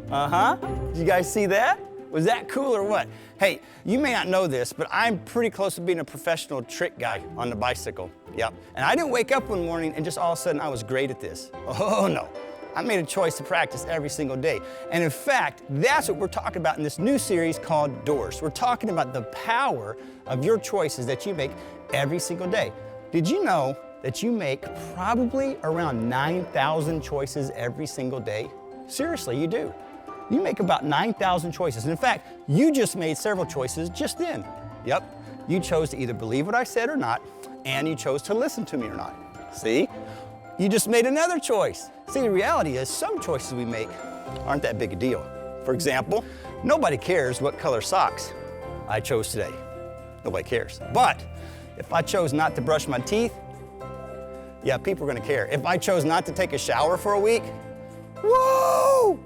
Uh-huh. Did you guys see that? Was that cool or what? Hey, you may not know this, but I'm pretty close to being a professional trick guy on the bicycle. Yep. And I didn't wake up one morning and just all of a sudden I was great at this. Oh no. I made a choice to practice every single day. And in fact, that's what we're talking about in this new series called Doors. We're talking about the power of your choices that you make every single day. Did you know that you make probably around 9,000 choices every single day? Seriously, you do. You make about 9,000 choices. And in fact, you just made several choices just then. Yep, you chose to either believe what I said or not, and you chose to listen to me or not. See? You just made another choice. See, the reality is some choices we make aren't that big a deal. For example, nobody cares what color socks I chose today. Nobody cares. But if I chose not to brush my teeth, yeah, people are gonna care. If I chose not to take a shower for a week, whoa,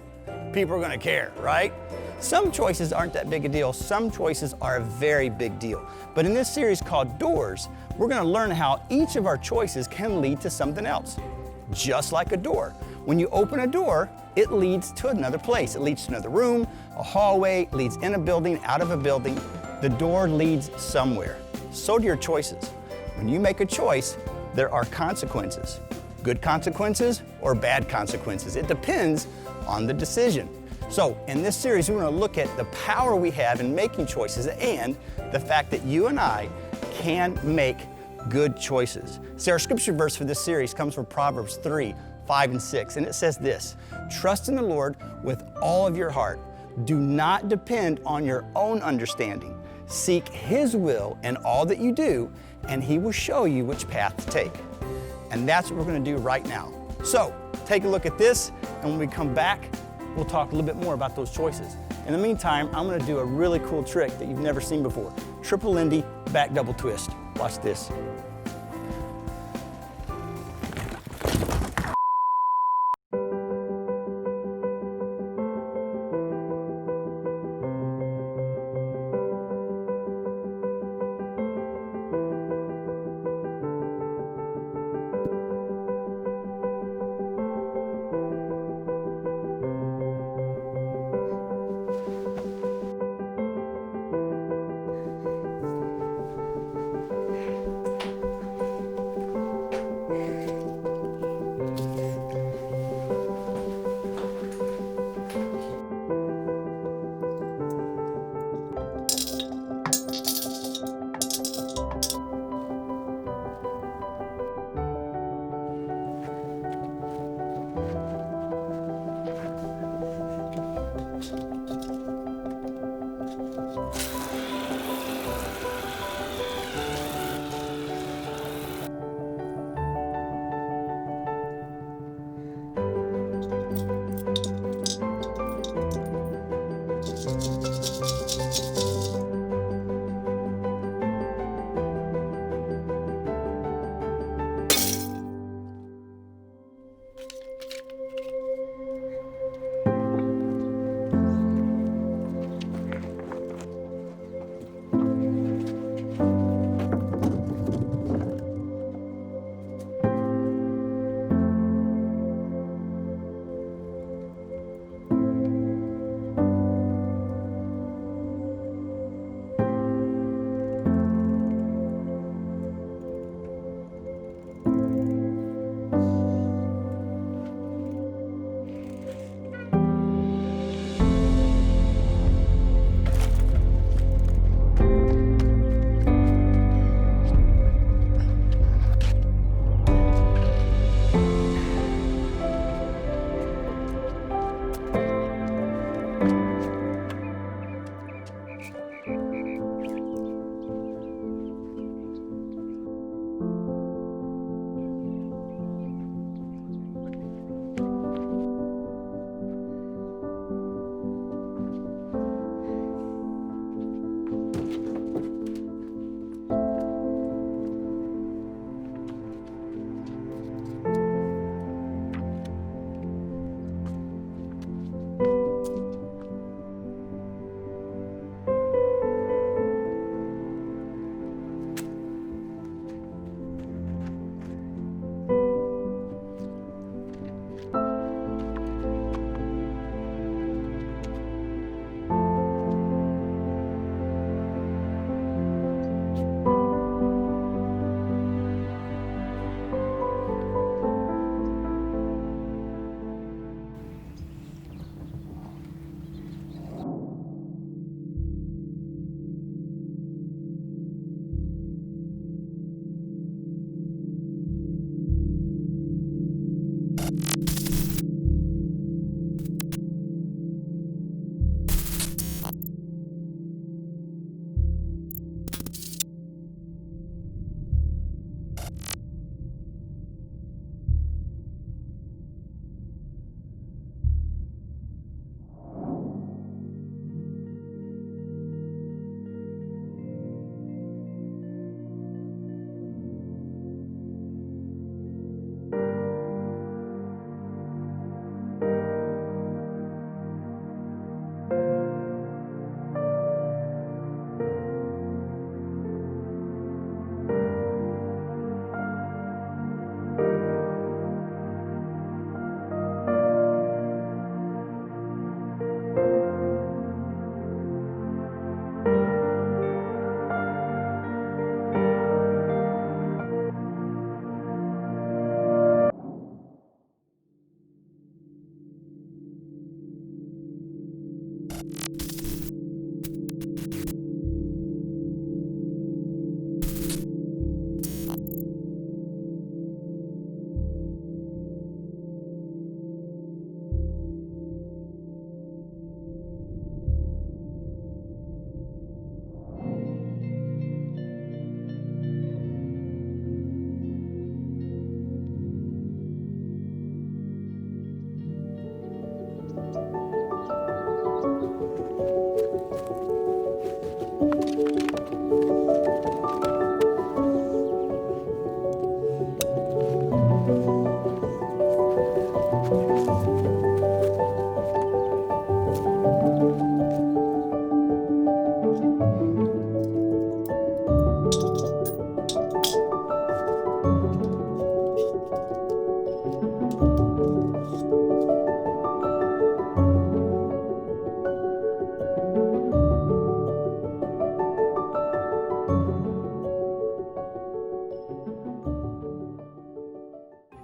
people are gonna care, right? Some choices aren't that big a deal. Some choices are a very big deal. But in this series called Doors, we're gonna learn how each of our choices can lead to something else. Just like a door. When you open a door, it leads to another place. It leads to another room, a hallway, it leads in a building, out of a building. The door leads somewhere. So do your choices. When you make a choice, there are consequences. Good consequences or bad consequences. It depends on the decision. So in this series, we're going to look at the power we have in making choices and the fact that you and I can make good choices. See, our scripture verse for this series comes from Proverbs 3, 5, and 6, and it says this: trust in the Lord with all of your heart. Do not depend on your own understanding. Seek His will in all that you do, and He will show you which path to take. And that's what we're going to do right now. So take a look at this, and when we come back, we'll talk a little bit more about those choices. In the meantime, I'm going to do a really cool trick that you've never seen before. Triple Lindy, back double twist. Watch this.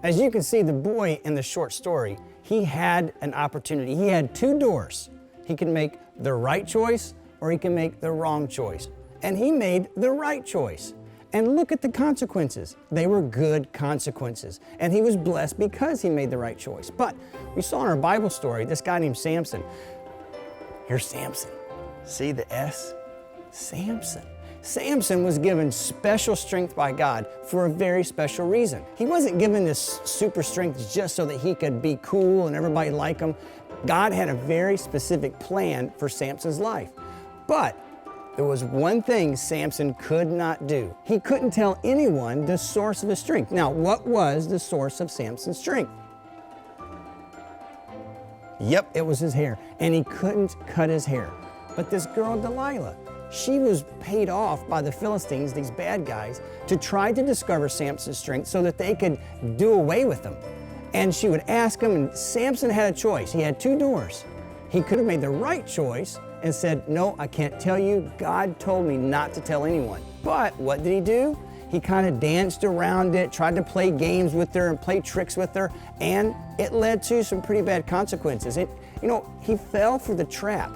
As you can see, the boy in the short story, he had an opportunity. He had two doors. He could make the right choice or he can make the wrong choice. And he made the right choice. And look at the consequences. They were good consequences. And he was blessed because he made the right choice. But we saw in our Bible story, this guy named Samson. Here's Samson. See the S? Samson. Samson was given special strength by God for a very special reason. He wasn't given this super strength just so that he could be cool and everybody like him. God had a very specific plan for Samson's life. But there was one thing Samson could not do. He couldn't tell anyone the source of his strength. Now, what was the source of Samson's strength? Yep, it was his hair. And he couldn't cut his hair. But this girl, Delilah, she was paid off by the Philistines, these bad guys, to try to discover Samson's strength so that they could do away with him. And she would ask him, and Samson had a choice. He had two doors. He could have made the right choice and said, no, I can't tell you. God told me not to tell anyone. But what did he do? He kind of danced around it, tried to play games with her and play tricks with her, and it led to some pretty bad consequences. He fell for the trap.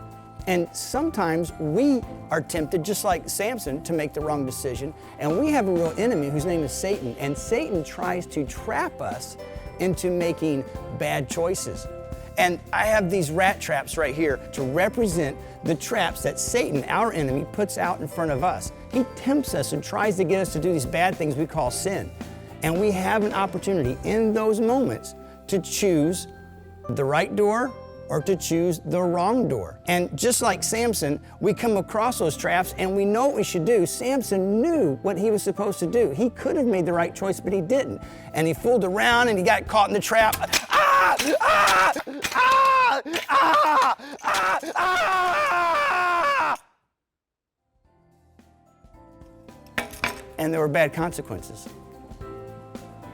And sometimes we are tempted, just like Samson, to make the wrong decision. And we have a real enemy whose name is Satan. And Satan tries to trap us into making bad choices. And I have these rat traps right here to represent the traps that Satan, our enemy, puts out in front of us. He tempts us and tries to get us to do these bad things we call sin. And we have an opportunity in those moments to choose the right door or to choose the wrong door. And just like Samson, we come across those traps and we know what we should do. Samson knew what he was supposed to do. He could have made the right choice, but he didn't. And he fooled around and he got caught in the trap. And there were bad consequences.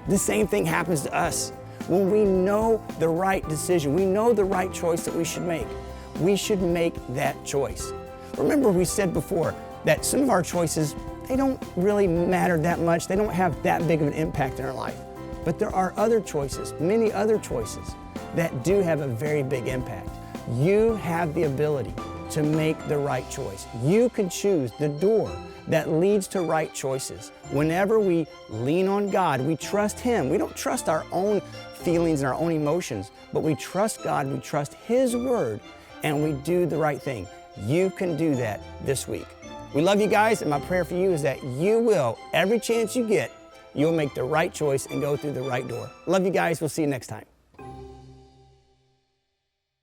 The same thing happens to us. When we know the right decision, we know the right choice that we should make that choice. Remember, we said before that some of our choices, they don't really matter that much. They don't have that big of an impact in our life. But there are other choices, many other choices, that do have a very big impact. You have the ability to make the right choice. You can choose the door that leads to right choices. Whenever we lean on God, we trust Him. We don't trust our own feelings and our own emotions, but we trust God, we trust His Word, and we do the right thing. You can do that this week. We love you guys, and my prayer for you is that you will, every chance you get, you'll make the right choice and go through the right door. Love you guys. We'll see you next time.